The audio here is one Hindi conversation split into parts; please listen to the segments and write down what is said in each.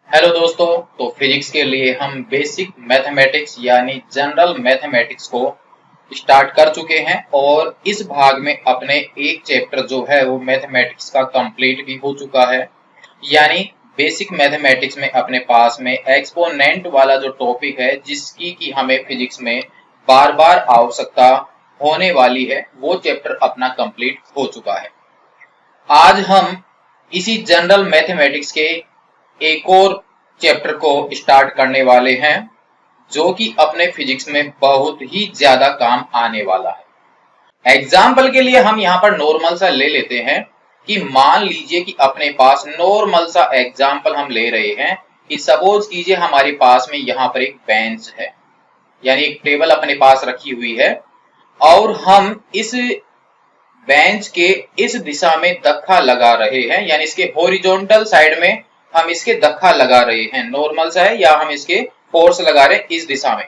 हेलो दोस्तों। तो फिजिक्स के लिए हम बेसिक मैथमेटिक्स यानी जनरल मैथमेटिक्स को स्टार्ट कर चुके हैं और इस भाग में अपने एक चैप्टर जो है वो मैथमेटिक्स का कंप्लीट भी हो चुका है। यानी बेसिक मैथमेटिक्स में अपने पास में एक्सपोनेंट वाला जो टॉपिक है जिसकी कि हमें फिजिक्स में बार बार आवश्यकता होने वाली है वो चैप्टर अपना कंप्लीट हो चुका है। आज हम इसी जनरल मैथमेटिक्स के एक और चैप्टर को स्टार्ट करने वाले हैं जो कि अपने फिजिक्स में बहुत ही ज्यादा काम आने वाला है। एग्जाम्पल के लिए हम यहाँ पर नॉर्मल सा ले लेते हैं कि मान लीजिए कि अपने पास नॉर्मल सा एग्जाम्पल हम ले रहे हैं कि सपोज कीजिए हमारे पास में यहाँ पर एक बेंच है यानी एक टेबल अपने पास रखी हुई है और हम इस बेंच के इस दिशा में धक्का लगा रहे हैं यानी इसके हॉरिजॉन्टल साइड में हम इसके धक्का लगा रहे हैं। नॉर्मल सा है या हम इसके फोर्स लगा रहे हैं इस दिशा में।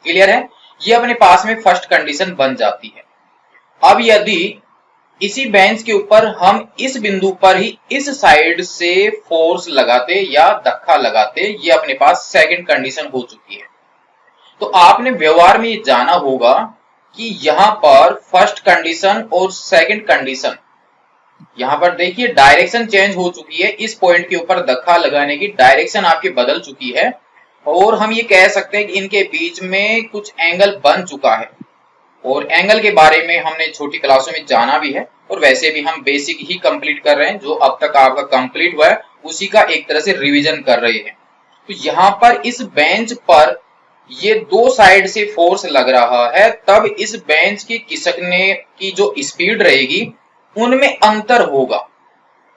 क्लियर है? ये अपने पास में फर्स्ट कंडीशन बन जाती है। अब यदि इसी बेंच के ऊपर हम इस बिंदु पर ही इस साइड से फोर्स लगाते या धक्का लगाते, ये अपने पास सेकंड कंडीशन हो चुकी है। तो आपने व्यवहार में ये जाना होगा कि यहां पर फर्स्ट कंडीशन और सेकंड कंडीशन, यहां पर देखिए डायरेक्शन चेंज हो चुकी है। इस पॉइंट के ऊपर धक्का लगाने की डायरेक्शन आपकी बदल चुकी है और हम ये कह सकते हैं कि इनके बीच में कुछ एंगल बन चुका है। और एंगल के बारे में हमने छोटी क्लासों में जाना भी है और वैसे भी हम बेसिक ही कंप्लीट कर रहे हैं। जो अब तक आपका कंप्लीट हुआ है उसी का एक तरह से रिवीजन कर रहे हैं। तो यहाँ पर इस बेंच पर ये दो साइड से फोर्स लग रहा है, तब इस बेंच की खिसकने की जो स्पीड रहेगी उनमें अंतर होगा।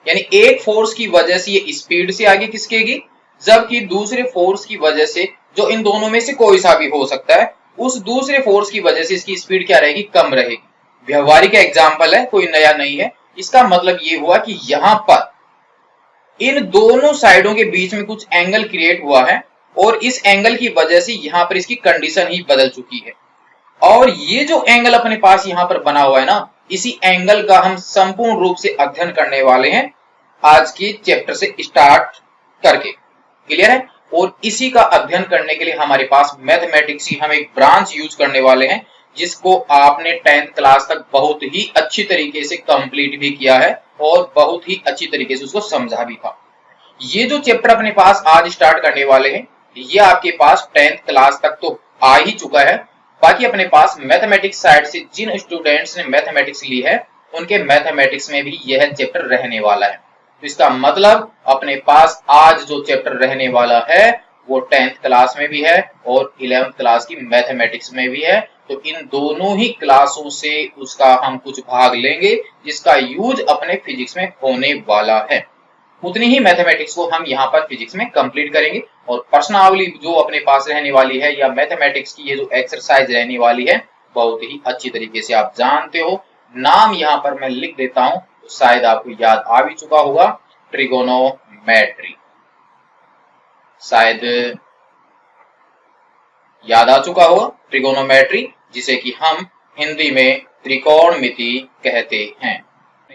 यानी एक फोर्स की वजह से ये स्पीड से आगे खिसकेगी, जबकि दूसरे फोर्स की वजह से, जो इन दोनों में से कोई सा भी हो सकता है, उस दूसरे फोर्स की वजह से इसकी स्पीड क्या रहेगी? कम रहेगी। व्यवहारिक एग्जाम्पल है, कोई नया नहीं है। इसका मतलब ये हुआ कि यहां पर इन दोनों साइडों के बीच में कुछ एंगल क्रिएट हुआ है और इस एंगल की वजह से यहां पर इसकी कंडीशन ही बदल चुकी है। और ये जो एंगल अपने पास यहां पर बना हुआ है ना, इसी एंगल का हम संपूर्ण रूप से अध्ययन करने वाले हैं आज के चैप्टर से स्टार्ट करके। क्लियर है? और इसी का अध्ययन करने के लिए हमारे पास मैथमेटिक्स की हम एक ब्रांच यूज करने वाले हैं जिसको आपने 10th क्लास तक बहुत ही अच्छी तरीके से कंप्लीट भी किया है और बहुत ही अच्छी तरीके से उसको समझा भी था। ये जो चैप्टर अपने पास आज स्टार्ट करने वाले हैं ये आपके पास 10th क्लास तक तो आ ही चुका है। बाकी अपने पास मैथमेटिक्स साइड से जिन स्टूडेंट्स ने मैथमेटिक्स ली है उनके मैथमेटिक्स में भी यह चैप्टर रहने वाला है। तो इसका मतलब अपने पास आज जो चैप्टर रहने वाला है वो 10th क्लास में भी है और 11th क्लास की मैथमेटिक्स में भी है। तो इन दोनों ही क्लासों से उसका हम कुछ भाग लेंगे जिसका यूज अपने फिजिक्स में होने वाला है। उतनी ही मैथमेटिक्स को हम यहाँ पर फिजिक्स में कंप्लीट करेंगे और प्रश्नावली जो अपने पास रहने वाली है या मैथमेटिक्स की ये जो एक्सरसाइज रहने वाली है बहुत ही अच्छी तरीके से आप जानते हो। नाम यहाँ पर मैं लिख देता हूं तो शायद आपको याद आ भी चुका होगा, ट्रिगोनोमेट्री। शायद याद आ चुका होगा ट्रिगोनोमेट्री, जिसे कि हम हिंदी में त्रिकोणमिति कहते हैं।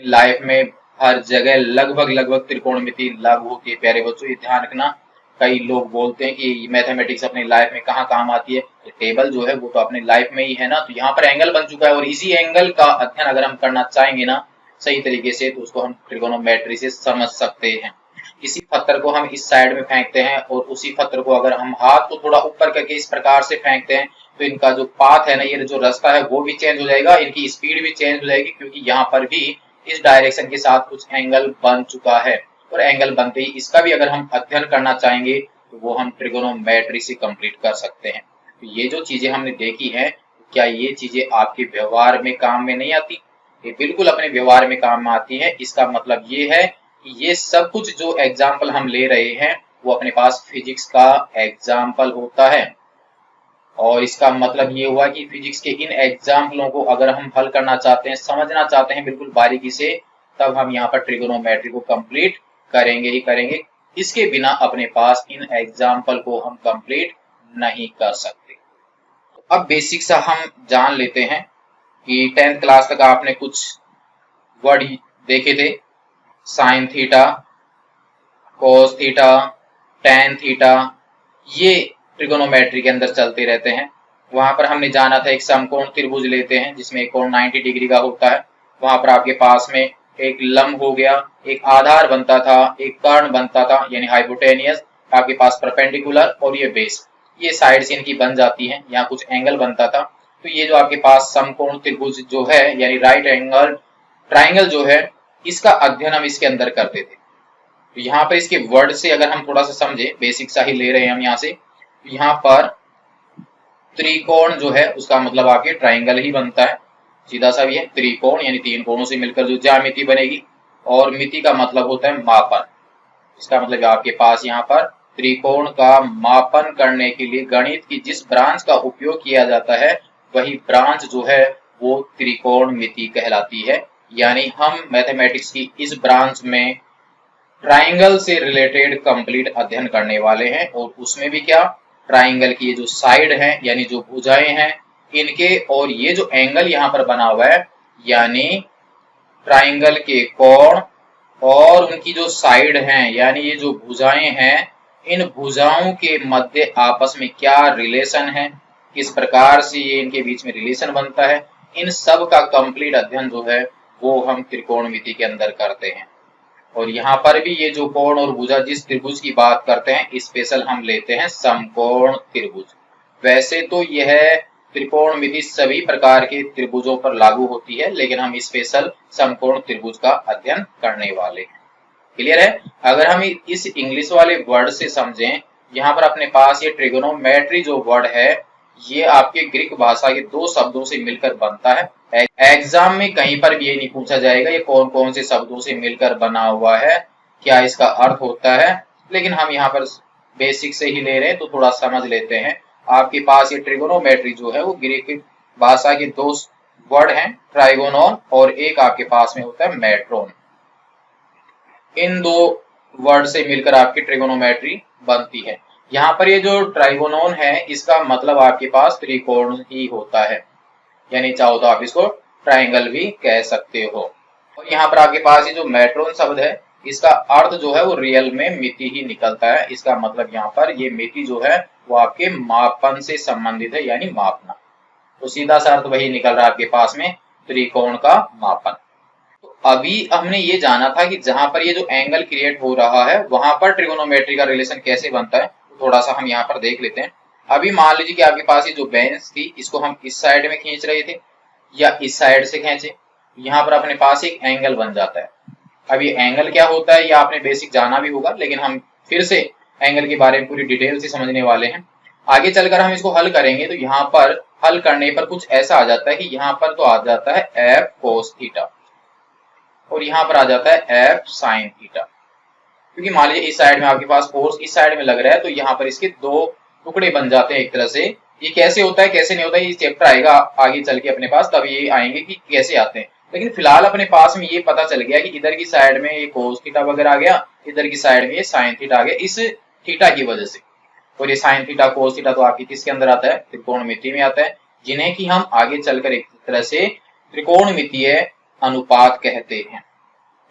लाइफ में हर जगह लगभग त्रिकोणमिति लागू होती है। प्यारे बच्चों ये ध्यान रखना, कई लोग बोलते हैं कि मैथमेटिक्स अपनी लाइफ में कहाँ काम आती है। तो टेबल जो है वो तो अपनी लाइफ में ही है ना। तो यहाँ पर एंगल बन चुका है और इसी एंगल का अध्ययन अगर हम करना चाहेंगे ना सही तरीके से तो उसको हम ट्रिगोनोमेट्री से समझ सकते हैं। किसी पत्थर को हम इस साइड में फेंकते हैं और उसी पत्थर को अगर हम हाथ को थोड़ा ऊपर करके इस प्रकार से फेंकते हैं तो इनका जो पाथ है ना, ये जो रास्ता है वो भी चेंज हो जाएगा, इनकी स्पीड भी चेंज हो जाएगी, क्योंकि यहाँ पर भी इस डायरेक्शन के साथ कुछ एंगल बन चुका है। और एंगल बनते ही इसका भी अगर हम अध्ययन करना चाहेंगे तो वो हम ट्रिगोनोमेट्री से कंप्लीट कर सकते हैं। तो ये जो चीजें हमने देखी हैं, क्या ये चीजें आपके व्यवहार में काम में नहीं आती? ये बिल्कुल अपने व्यवहार में काम में आती है। इसका मतलब ये है कि ये सब कुछ जो एग्जाम्पल हम ले रहे हैं वो अपने पास फिजिक्स का एग्जाम्पल होता है। और इसका मतलब ये हुआ कि फिजिक्स के इन एग्जाम्पलों को अगर हम हल करना चाहते हैं, समझना चाहते हैं बिल्कुल बारीकी से, तब हम यहाँ पर ट्रिगोनोमेट्री को कंप्लीट करेंगे ही करेंगे। इसके बिना अपने पास इन एग्जाम्पल को हम कंप्लीट नहीं कर सकते। अब बेसिक सा हम जान लेते हैं कि 10th क्लास तक आपने कुछ वर्ड देखे थे, sine theta, cos theta, tan theta, ये ट्रिगोनोमेट्री के अंदर चलते रहते हैं। वहां पर हमने जाना था एक समकोण त्रिभुज लेते हैं जिसमें एक कोण 90 डिग्री का होता है। वहां पर आपके पास में एक लंब हो गया, एक आधार बनता था, एक कर्ण बनता था यानी हाइपोटेनियस, आपके पास परपेंडिकुलर और ये बेस, ये साइड्स इनकी बन जाती हैं। यहाँ कुछ एंगल बनता था। तो ये जो आपके पास समकोण त्रिभुज जो है यानी राइट एंगल ट्राइंगल जो है, इसका अध्ययन हम इसके अंदर करते थे। तो यहाँ पर इसके वर्ड से अगर हम थोड़ा सा समझे, बेसिक सा ही ले रहे हैं हम यहाँ से, तो यहाँ पर त्रिकोण जो है उसका मतलब आपके ट्राइंगल ही बनता है, सीधा सा भी है। त्रिकोण यानी तीन कोणों से मिलकर जो ज्यामिति बनेगी, और मिति का मतलब होता है मापन। इसका मतलब आपके पास यहाँ पर त्रिकोण का मापन करने के लिए गणित की जिस ब्रांच का उपयोग किया जाता है, वही ब्रांच जो है वो त्रिकोणमिति कहलाती है। यानी हम मैथमेटिक्स की इस ब्रांच में ट्राइंगल से रिलेटेड कंप्लीट अध्ययन करने वाले हैं। और उसमें भी क्या, ट्राइंगल की ये जो साइड है यानी जो भुजाएं हैं इनके, और ये जो एंगल यहाँ पर बना हुआ है यानी ट्राइंगल के कोण और उनकी जो साइड हैं यानी ये जो भुजाएं हैं, इन भुजाओं के मध्य आपस में क्या रिलेशन है, किस प्रकार से ये इनके बीच में रिलेशन बनता है, इन सब का कंप्लीट अध्ययन जो है वो हम त्रिकोणमिति के अंदर करते हैं। और यहाँ पर भी ये जो कोण और भुजा जिस त्रिभुज की बात करते हैं, स्पेशल हम लेते हैं समकोण त्रिभुज। वैसे तो यह त्रिकोणमिति सभी प्रकार के त्रिभुजों पर लागू होती है, लेकिन हम स्पेशल समकोण त्रिभुज का अध्ययन करने वाले हैं। क्लियर है? अगर हम इस इंग्लिश वाले वर्ड से समझें, यहाँ पर अपने पास ये ट्रिगोनोमेट्री जो वर्ड है, ये आपके ग्रीक भाषा के दो शब्दों से मिलकर बनता है। एग्जाम में कहीं पर भी ये नहीं पूछा जाएगा ये कौन कौन से शब्दों से मिलकर बना हुआ है, क्या इसका अर्थ होता है, लेकिन हम यहाँ पर बेसिक से ही ले रहे हैं तो थोड़ा समझ लेते हैं। आपके पास ये ट्रिगोनोमेट्री जो है वो ग्रीक भाषा के दो वर्ड हैं, ट्राइगोनोन और एक आपके पास में होता है मेट्रोन। इन दो वर्ड से मिलकर आपकी ट्रिगोनोमेट्री बनती है। यहाँ पर ये जो ट्राइगोनोन है इसका मतलब आपके पास त्रिकोण ही होता है, यानी चाहो तो आप इसको ट्राइंगल भी कह सकते हो। और यहाँ पर आपके पास ये जो मेट्रोन शब्द है, इसका अर्थ जो है वो रियल में मिति ही निकलता है। इसका मतलब यहाँ पर ये मिति जो है वो आपके मापन से संबंधित है, यानी मापना। तो सीधा सा अर्थ वही निकल रहा है आपके पास में, त्रिकोण का मापन। तो अभी हमने ये जाना था कि जहां पर ये जो एंगल क्रिएट हो रहा है वहां पर ट्रिगोनोमेट्री का रिलेशन कैसे बनता है, तो थोड़ा सा हम यहाँ पर देख लेते हैं। अभी मान लीजिए कि आपके पास ये जो बेंच थी इसको हम इस साइड में खींच रहे थे या इस साइड से खींचे, यहाँ पर अपने पास एक एंगल बन जाता है। अब ये एंगल क्या होता है ये आपने बेसिक जाना भी होगा, लेकिन हम फिर से एंगल के बारे में पूरी डिटेल से समझने वाले हैं। आगे चलकर हम इसको हल करेंगे तो यहाँ पर हल करने पर कुछ ऐसा आ जाता है कि यहाँ पर तो आ जाता है एफ कोस थीटा और यहाँ पर आ जाता है एफ साइन थीटा। क्योंकि मान लीजिए इस साइड में आपके पास फोर्स इस साइड में लग रहा है तो यहाँ पर इसके दो टुकड़े बन जाते हैं एक तरह से। ये कैसे होता है कैसे नहीं होता है ये चैप्टर आएगा आगे चल के अपने पास, तब ये आएंगे कि कैसे आते हैं। लेकिन फिलहाल अपने पास में ये पता चल गया कि इधर की साइड में ये कोस थीटा वगैरह आ गया, इधर की साइड में ये साइन थीटा आ गया इस थीटा की वजह से। और ये साइन थीटा कोस थीटा तो आपकी किसके अंदर आता है, त्रिकोणमिति में आता है, जिन्हें कि हम आगे चलकर एक तरह से त्रिकोणमितीय अनुपात कहते हैं।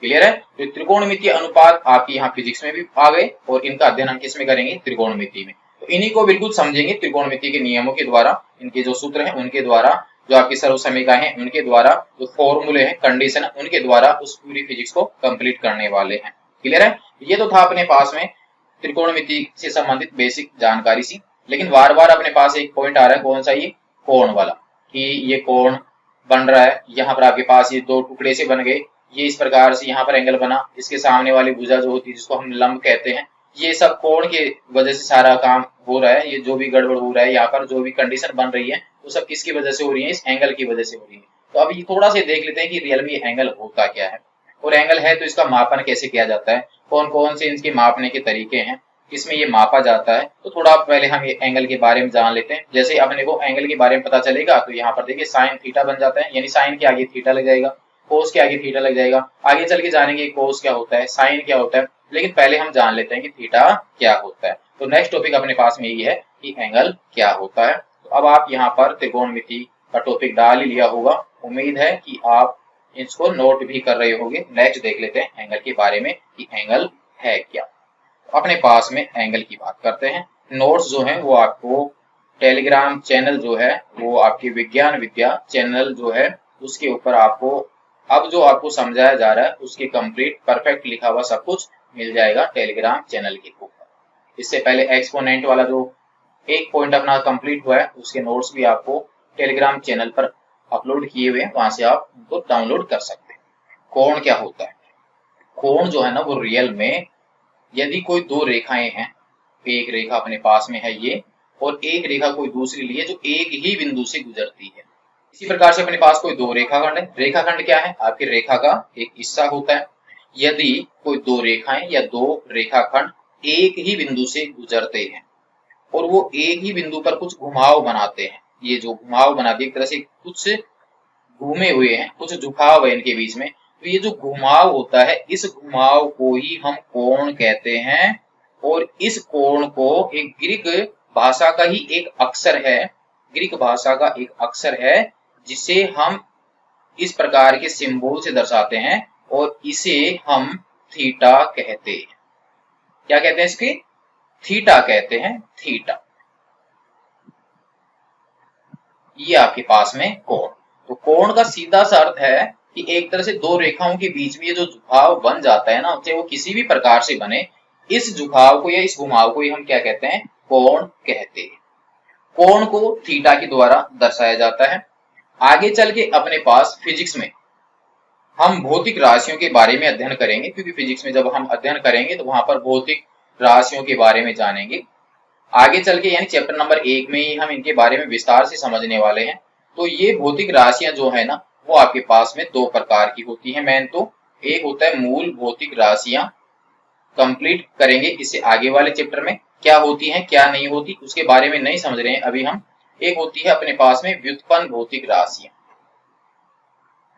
क्लियर है? तो त्रिकोणमितीय अनुपात आपकी यहाँ फिजिक्स में भी आ गए और इनका अध्ययन हम किस में करेंगे, त्रिकोणमिति में। तो इन्हीं को बिल्कुल समझेंगे त्रिकोणमिति के नियमों के द्वारा, इनके जो सूत्र हैं उनके द्वारा, जो आपकी सर्व समीकरण है उनके द्वारा, जो फॉर्मूले हैं कंडीशन उनके द्वारा उस पूरी फिजिक्स को कंप्लीट करने वाले हैं। क्लियर है? ये तो था अपने पास में त्रिकोणमिति से संबंधित बेसिक जानकारी सी। लेकिन बार बार अपने पास एक पॉइंट आ रहा है, कौन सा, ये कोण वाला, कि ये कोण बन रहा है, यहाँ पर आपके पास ये दो टुकड़े से बन गए, ये इस प्रकार से यहाँ पर एंगल बना, इसके सामने वाली भुजा जो होती है जिसको हम लंब कहते हैं, ये सब कोण के वजह से सारा काम हो रहा है। ये जो भी गड़बड़ हो रहा है यहाँ पर, जो भी कंडीशन बन रही है वो सब किसकी वजह से हो रही है, इस एंगल की वजह से हो रही है। तो अब ये थोड़ा सा देख लेते हैं कि रियल में एंगल होता क्या है, और एंगल है तो इसका मापन कैसे किया जाता है, कौन कौन से इसके मापने के तरीके हैं, किसमें ये मापा जाता है। तो थोड़ा पहले हम ये एंगल के बारे में जान लेते हैं। जैसे अपने को एंगल के बारे में पता चलेगा तो यहाँ पर देखिए साइन थीटा बन जाता है, यानी साइन के आगे थीटा लग जाएगा, कोस के आगे थीटा लग जाएगा। आगे चल के जानेंगे कोस क्या होता है, साइन क्या होता है, लेकिन पहले हम जान लेते हैं कि थीटा क्या होता है। तो नेक्स्ट टॉपिक अपने पास में यही है कि एंगल क्या होता है। तो अब आप यहाँ पर त्रिकोणमिति का टॉपिक डाल ही लिया होगा, उम्मीद है कि आप इसको नोट भी कर रहे होंगे। नेक्स्ट देख लेते हैं एंगल के बारे में कि एंगल है क्या। अपने पास में एंगल की बात करते हैं। नोट्स जो हैं वो आपको टेलीग्राम चैनल जो है वो आपकी विज्ञान विद्या चैनल जो है उसके ऊपर आपको अब जो आपको समझाया जा रहा है उसके कंप्लीट परफेक्ट लिखा हुआ सब कुछ मिल जाएगा टेलीग्राम चैनल के ऊपर। इससे पहले एक्सपोनेंट वाला जो एक पॉइंट अपना कंप्लीट हुआ है उसके नोट्स भी आपको टेलीग्राम चैनल पर अपलोड किए हुए हैं, वहां से आप उनको डाउनलोड कर सकते हैं। कोण क्या होता है? कोण जो है ना वो रियल में यदि कोई दो रेखाएं हैं, एक रेखा अपने पास में है ये और एक रेखा कोई दूसरी ली है जो एक ही बिंदु से गुजरती है। इसी प्रकार से अपने पास कोई दो रेखाखंड है। रेखाखंड क्या है? आपकी रेखा का एक हिस्सा होता है। यदि कोई दो रेखाएं या दो रेखाखंड एक ही बिंदु से गुजरते हैं और वो एक ही बिंदु पर कुछ घुमाव बनाते हैं, ये जो घुमाव बनाती है एक तरह से कुछ घूमे हुए हैं, कुछ झुकाव है इनके बीच में, तो ये जो घुमाव होता है इस घुमाव को ही हम कोण कहते हैं। और इस कोण को एक ग्रीक भाषा का ही एक अक्षर है, ग्रीक भाषा का एक अक्षर है जिसे हम इस प्रकार के सिंबल से दर्शाते हैं और इसे हम थीटा कहते हैं। क्या कहते हैं इसके? थीटा कहते हैं, थीटा। ये आपके पास में कोण। तो कोण का सीधा सा अर्थ है कि एक तरह से दो रेखाओं के बीच में ये जो झुकाव बन जाता है ना, चाहे वो किसी भी प्रकार से बने, इस झुकाव को या इस घुमाव को ही हम क्या कहते हैं? कोण कहते हैं। कोण को थीटा के द्वारा दर्शाया जाता है। आगे चल के अपने पास फिजिक्स में हम भौतिक राशियों के बारे में अध्ययन करेंगे, क्योंकि फिजिक्स में जब हम अध्ययन करेंगे तो वहां पर भौतिक राशियों के बारे में जानेंगे। आगे चल के यानी चैप्टर नंबर 1 में ही हम इनके बारे में विस्तार से समझने वाले हैं। तो ये भौतिक राशियां जो है ना वो आपके पास में दो प्रकार की होती है मेन। तो एक होता है मूल भौतिक राशियां, कंप्लीट करेंगे इससे आगे वाले चैप्टर में क्या होती हैं क्या नहीं होती उसके बारे में नहीं समझ रहे हैं अभी हम। एक होती है अपने पास में व्युत्पन्न भौतिक राशियां।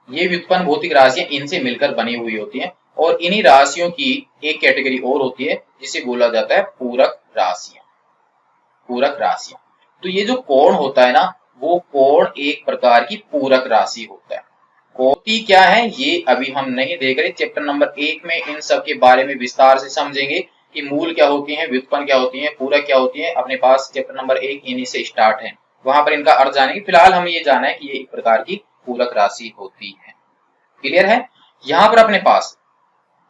ये व्युत्पन्न भौतिक राशियां इनसे मिलकर बनी हुई होती हैं। और इन्हीं राशियों की एक कैटेगरी और होती है जिसे बोला जाता है पूरक राशियां। पूरक राशियां। तो ये जो कोण होता है ना वो कोण एक प्रकार की पूरक राशि होता है। कोटि क्या है ये अभी हम नहीं देख रहे। चैप्टर नंबर 1 में इन सब के बारे में विस्तार से समझेंगे कि मूल क्या होती है, व्युत्पन्न क्या होती है, पूरक क्या होती है। अपने पास चैप्टर नंबर 1 इन्हीं से स्टार्ट है, वहां पर इनका अर्थ जानेंगे। फिलहाल हमें ये जाना है कि ये एक प्रकार की पूरक राशि होती है। क्लियर है? यहां पर अपने पास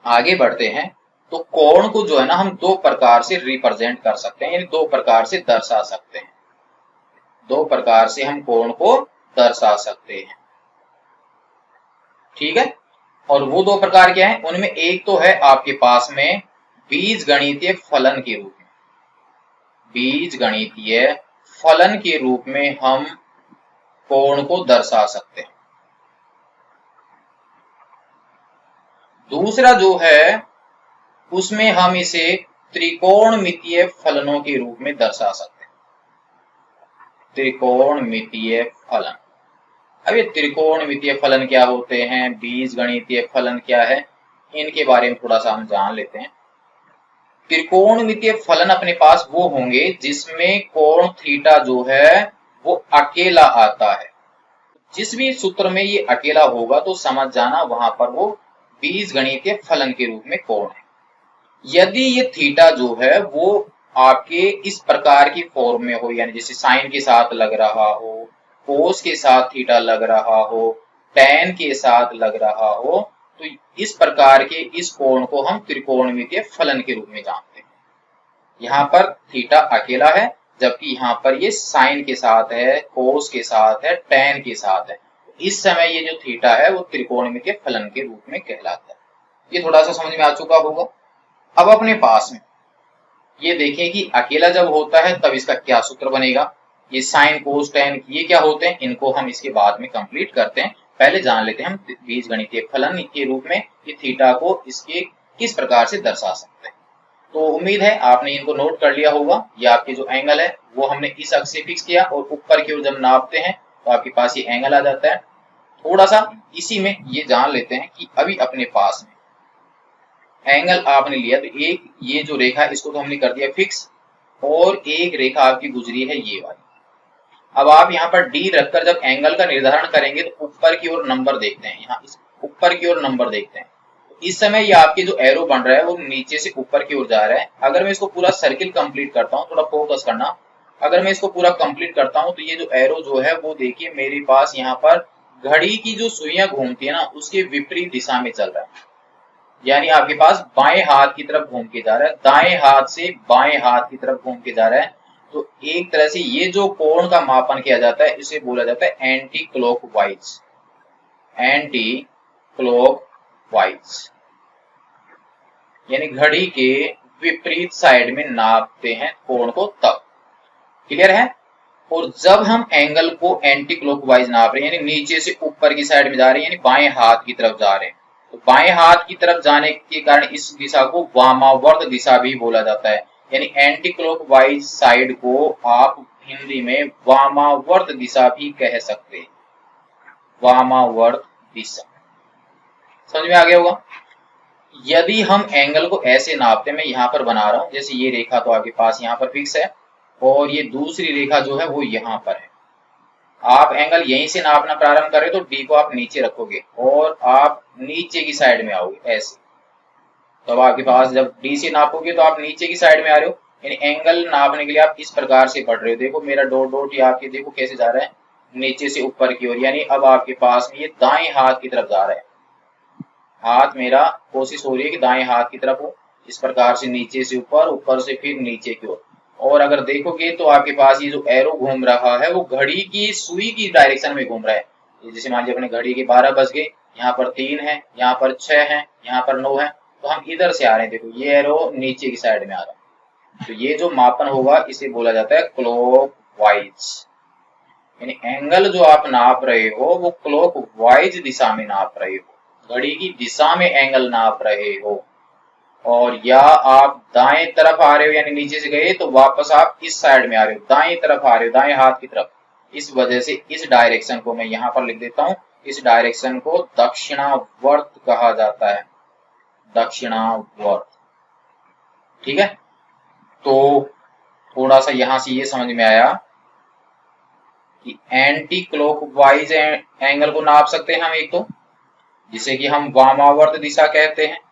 आगे बढ़ते हैं तो कोण को जो है ना हम दो प्रकार से रिप्रेजेंट कर सकते हैं, यानी दो प्रकार से दर्शा सकते हैं। दो प्रकार से हम कोण को दर्शा सकते हैं। ठीक है? और वो दो प्रकार क्या है? उनमें एक तो है आपके पास में बीज गणितीय फलन के रूप में। बीज गणितीय फलन के रूप में हम कोण को दर्शा सकते हैं। दूसरा जो है उसमें हम इसे त्रिकोणमितीय फलनों के रूप में दर्शा सकते हैं। त्रिकोणमितीय फलन। अब ये त्रिकोणमितीय फलन क्या होते हैं, बीज गणितीय फलन क्या है, इनके बारे में थोड़ा सा हम जान लेते हैं। त्रिकोणमितीय फलन अपने पास वो होंगे जिसमें कोण थीटा जो है वो अकेला आता है। जिस भी सूत्र में ये अकेला होगा तो समझ जाना वहां पर वो बीज गणितीय फलन के रूप में कोण है। यदि ये थीटा जो है वो आपके इस प्रकार की फॉर्म में हो, यानी जैसे साइन के साथ लग रहा हो, कोस के साथ थीटा लग रहा हो, टैन के साथ लग रहा हो, तो इस प्रकार के इस कोण को हम त्रिकोणमितीय फलन के रूप में जानते हैं। यहाँ पर थीटा अकेला है जबकि यहाँ पर ये साइन के साथ है, कोस के साथ है, टैन के साथ है। इस समय ये जो थीटा है वो त्रिकोणमितीय फलन के रूप में कहलाता है। ये थोड़ा सा समझ में आ चुका होगा। अब अपने पास में ये देखें कि अकेला जब होता है तब इसका क्या सूत्र बनेगा। ये साइन कोस टैन ये क्या होते हैं, इनको हम इसके बाद में कंप्लीट करते हैं। पहले जान लेते हैं हम बीज गणितीय फलन के रूप में ये थीटा को इसके किस प्रकार से दर्शा सकते हैं। तो उम्मीद है आपने इनको नोट कर लिया होगा। ये आपके जो एंगल है वो हमने इस अक्ष से फिक्स किया और ऊपर की ओर जब नापते हैं तो आपके पास ये एंगल आ जाता है। थोड़ा सा इसी में ये जान लेते हैं कि अभी अपने पास में एंगल आपने लिया तो एक ये जो रेखा इसको तो हमने कर दिया फिक्स और एक रेखा आपकी गुजरी है ये वाली। अब आप यहाँ पर डी रखकर जब एंगल का निर्धारण करेंगे तो ऊपर की ओर नंबर देखते हैं, यहाँ इस ऊपर की ओर नंबर देखते हैं। इस समय ये आपके जो एरो बन रहा है वो नीचे से ऊपर की ओर जा रहा है। अगर मैं इसको पूरा सर्किल कंप्लीट करता हूँ, थोड़ा फोकस करना, अगर मैं इसको पूरा कंप्लीट करता हूँ तो ये जो एरो जो है वो देखिए मेरे पास यहाँ पर घड़ी की जो सुइयां घूमती है ना उसके विपरीत दिशा में चल रहा है, यानी आपके पास बाएं हाथ की तरफ घूम के जा रहा है, दाएं हाथ से बाएं हाथ की तरफ घूम के जा रहा है। तो एक तरह से ये जो कोण का मापन किया जाता है इसे बोला जाता है एंटी क्लॉकवाइज, एंटी क्लॉकवाइज, यानी घड़ी के विपरीत साइड में नापते हैं कोण को तब। क्लियर है? और जब हम एंगल को एंटी क्लॉकवाइज नाप रहे हैं यानी नीचे से ऊपर की साइड में जा रहे हैं यानी बाएं हाथ की तरफ जा रहे हैं, तो बाएं हाथ की तरफ जाने के कारण इस दिशा को वामावर्त दिशा भी बोला जाता है। यानी एंटी क्लॉकवाइज साइड को आप हिंदी में वामावर्त दिशा भी कह सकते हैं, वामावर्त दिशा। समझ में आ गया होगा? यदि हम एंगल को ऐसे नापते हैं, मैं यहां पर बना रहा हूं, जैसे ये रेखा तो आपके पास यहां पर फिक्स है और ये दूसरी रेखा जो है वो यहां पर है। आप एंगल यहीं से नापना प्रारंभ करें तो डी को आप नीचे रखोगे और आप नीचे की साइड में आओगे ऐसे। तो अब आपके पास जब डी से नापोगे तो आप नीचे की साइड में आ रहे हो, यानी एंगल नापने के लिए आप इस प्रकार से बढ़ रहे हो। देखो मेरा डॉट डॉट ये आपके देखो कैसे जा रहा है नीचे से ऊपर की ओर, यानी अब आपके पास में ये दाएं हाथ की तरफ जा रहा है। हाथ मेरा कोशिश हो रही है कि दाएं हाथ की तरफ हो, इस प्रकार से नीचे से ऊपर, ऊपर से फिर नीचे की ओर। और अगर देखोगे तो आपके पास ये जो एरो घूम रहा है वो घड़ी की सुई की डायरेक्शन में घूम रहा है। जैसे मान लीजिए अपने घड़ी के 12 बज गए, यहाँ पर 3 है, यहाँ पर 6 है, यहाँ पर 9 है, तो हम इधर से आ रहे हैं। देखो ये एरो नीचे की साइड में आ रहा है, तो ये जो मापन होगा इसे बोला जाता है क्लॉकवाइज। यानी एंगल जो आप नाप रहे हो वो क्लॉकवाइज दिशा में नाप रहे हो, घड़ी की दिशा में एंगल नाप रहे हो। और या आप दाएं तरफ आ रहे हो यानी नीचे से गए तो वापस आप इस साइड में आ रहे हो, दाएं तरफ आ रहे हो, दाएं हाथ की तरफ। इस वजह से इस डायरेक्शन को मैं यहां पर लिख देता हूं, इस डायरेक्शन को दक्षिणावर्त कहा जाता है, दक्षिणावर्त। ठीक है? तो थोड़ा सा यहां से ये समझ में आया कि एंटी क्लॉकवाइज एंगल को नाप सकते हैं हम एक तो, जिसे कि हम वामावर्त दिशा कहते हैं।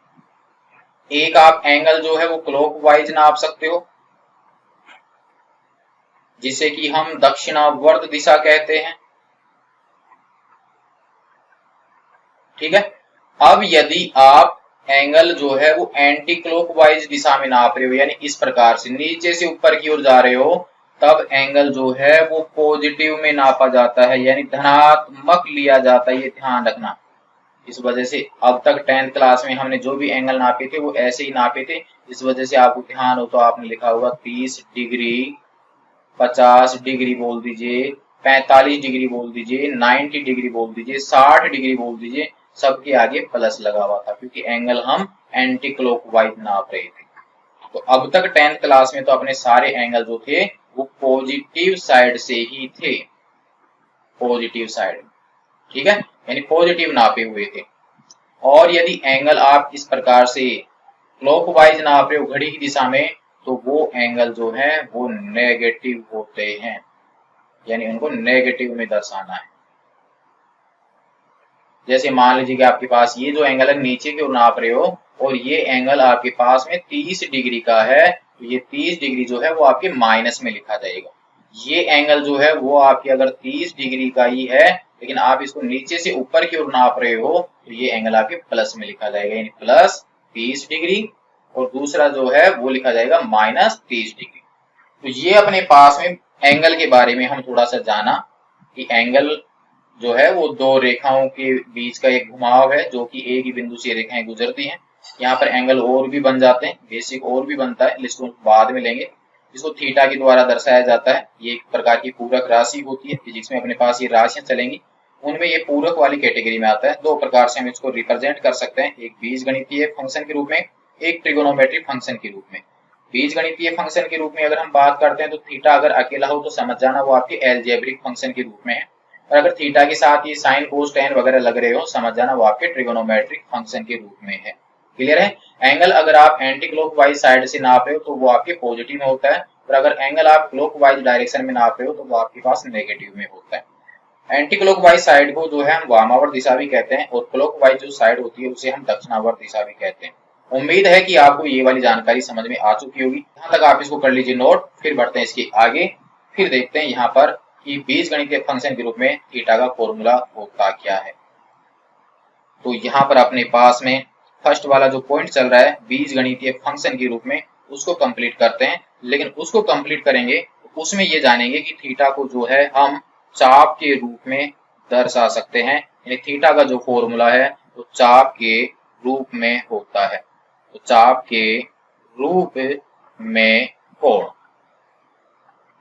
एक आप एंगल जो है वो क्लॉकवाइज नाप सकते हो जिसे कि हम दक्षिणावर्त दिशा कहते हैं। ठीक है? अब यदि आप एंगल जो है वो एंटी क्लॉकवाइज दिशा में नाप रहे हो यानी इस प्रकार से नीचे से ऊपर की ओर जा रहे हो, तब एंगल जो है वो पॉजिटिव में नापा जाता है, यानी धनात्मक लिया जाता है। ये ध्यान रखना। इस वजह से अब तक 10th क्लास में हमने जो भी एंगल नापे थे वो ऐसे ही नापे थे। इस वजह से आपको ध्यान हो तो आपने लिखा होगा 30 डिग्री, 50 डिग्री बोल दीजिए, 45 डिग्री बोल दीजिए, 90 डिग्री बोल दीजिए, 60 डिग्री बोल दीजिए, सबके आगे प्लस लगा हुआ था क्योंकि एंगल हम एंटी क्लॉकवाइज नाप रहे थे। तो अब तक 10th क्लास में तो अपने सारे एंगल जो थे वो पॉजिटिव साइड से ही थे, पॉजिटिव साइड। ठीक है? यानी पॉजिटिव नापे हुए थे। और यदि एंगल आप इस प्रकार से क्लॉकवाइज नाप रहे हो घड़ी की दिशा में, तो वो एंगल जो है वो नेगेटिव होते हैं, यानी उनको नेगेटिव में दर्शाना है। जैसे मान लीजिए कि आपके पास ये जो एंगल है नीचे की ओर नाप रहे हो और ये एंगल आपके पास में 30 डिग्री का है, तो ये 30 डिग्री जो है वो आपके माइनस में लिखा जाएगा। ये एंगल जो है वो आपकी अगर 30 डिग्री का ही है लेकिन आप इसको नीचे से ऊपर की ओर नाप रहे हो तो ये एंगल आपके प्लस में लिखा जाएगा, यानी प्लस 30 डिग्री, और दूसरा जो है वो लिखा जाएगा माइनस 30 डिग्री। तो ये अपने पास में एंगल के बारे में हम थोड़ा सा जाना कि एंगल जो है वो दो रेखाओं के बीच का एक घुमाव है जो कि एक ही बिंदु से रेखाएं गुजरती हैं। यहाँ पर एंगल और भी बन जाते हैं, बेसिक और भी बनता है, इसको बाद में लेंगे। इसको थीटा के द्वारा दर्शाया जाता है। ये एक प्रकार की पूरक राशि होती है फिजिक्स में, अपने पास ये राशियां चलेंगी, उनमें ये पूरक वाली कैटेगरी में आता है। दो प्रकार से हम इसको रिप्रेजेंट कर सकते हैं, एक बीजगणितीय फंक्शन के रूप में, एक ट्रिगोनोमेट्रिक फंक्शन के रूप में। बीजगणितीय फंक्शन के रूप में अगर हम बात करते हैं तो थीटा अगर अकेला हो तो समझ जाना वो आपके एलजेब्रिक फंक्शन के रूप में है, और अगर थीटा के साथ ये साइन कोस टेन वगैरह लग रहे हो समझ जाना वो आपके ट्रिगोनोमेट्रिक फंक्शन के रूप में है। क्लियर है? एंगल अगर आप एंटी क्लॉकवाइज साइड से नाप रहे हो तो वो आपके पॉजिटिव में होता है, और अगर एंगल आप क्लॉकवाइज डायरेक्शन में नाप रहे हो तो वो आपके पास नेगेटिव में होता है। एंटी क्लॉकवाइज साइड को जो है हम वामावर्त दिशा भी कहते हैं और क्लॉकवाइज जो साइड होती है उसे हम दक्षिणावर्त दिशा भी कहते हैं। उम्मीद है कि आपको ये वाली जानकारी समझ में आ चुकी होगी। यहाँ तक आप इसको कर लीजिए नोट, फिर बढ़ते हैं इसके आगे। फिर देखते हैं यहाँ पर कि बीजगणितीय फंक्शन के रूप में थीटा का फॉर्मूला होता क्या है। तो यहाँ पर अपने पास में फर्स्ट वाला जो पॉइंट चल रहा है बीजगणितीय फंक्शन के रूप में, उसको कंप्लीट करते हैं। लेकिन उसको कंप्लीट करेंगे उसमें ये जानेंगे कि थीटा को जो है हम चाप के रूप में दर्शा सकते हैं। यानी थीटा का जो फॉर्मूला है वो चाप के रूप में होता है। तो चाप के रूप में कोण,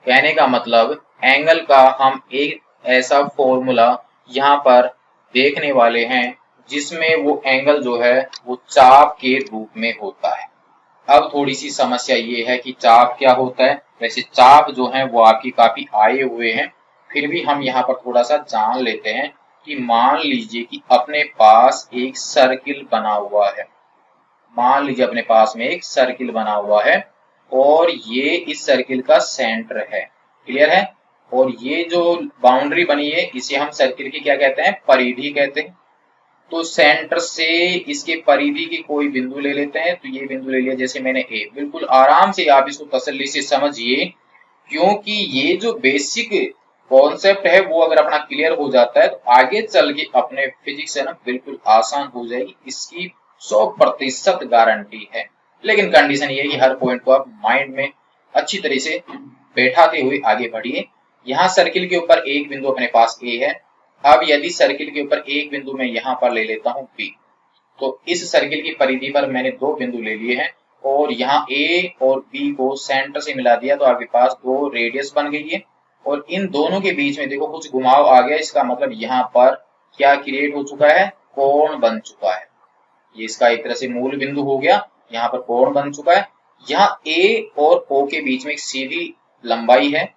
कहने का मतलब एंगल का हम एक ऐसा फॉर्मूला यहाँ पर देखने वाले हैं जिसमें वो एंगल जो है वो चाप के रूप में होता है। अब थोड़ी सी समस्या ये है कि चाप क्या होता है। वैसे चाप जो है वो आपकी काफी आए हुए हैं, फिर भी हम यहाँ पर थोड़ा सा जान लेते हैं कि मान लीजिए कि अपने पास एक सर्किल बना हुआ है। मान लीजिए अपने पास में एक सर्किल बना हुआ है और ये इस सर्किल का सेंटर है। क्लियर है। और ये जो बाउंड्री बनी है इसे हम सर्किल की क्या कहते हैं, परिधि कहते हैं। तो सेंटर से इसके परिधि की कोई बिंदु ले लेते हैं। तो ये बिंदु ले लिया जैसे मैंने ए। बिल्कुल आराम से आप इसको तसल्ली से समझिए, क्योंकि ये जो बेसिक कॉन्सेप्ट है वो अगर अपना क्लियर हो जाता है तो आगे चल के अपने फिजिक्स है ना बिल्कुल आसान हो जाएगी। इसकी 100% गारंटी है। लेकिन कंडीशन ये है कि हर पॉइंट को आप माइंड में अच्छी तरह से बैठाते हुए आगे बढ़िए। यहाँ सर्किल के ऊपर एक बिंदु अपने पास ए है। अब यदि सर्किल के ऊपर एक बिंदु मैं यहाँ पर ले लेता हूँ बी, तो इस सर्किल की परिधि पर मैंने दो बिंदु ले लिए हैं और यहाँ ए और बी को सेंटर से मिला दिया तो आपके पास दो रेडियस बन गई है। और इन दोनों के बीच में देखो कुछ घुमाव आ गया। इसका मतलब यहाँ पर क्या क्रिएट हो चुका है, कोण बन चुका है। ये इसका एक तरह से मूल बिंदु हो गया, यहाँ पर कोण बन चुका है। यहाँ ए और ओ के बीच में एक सीधी लंबाई है,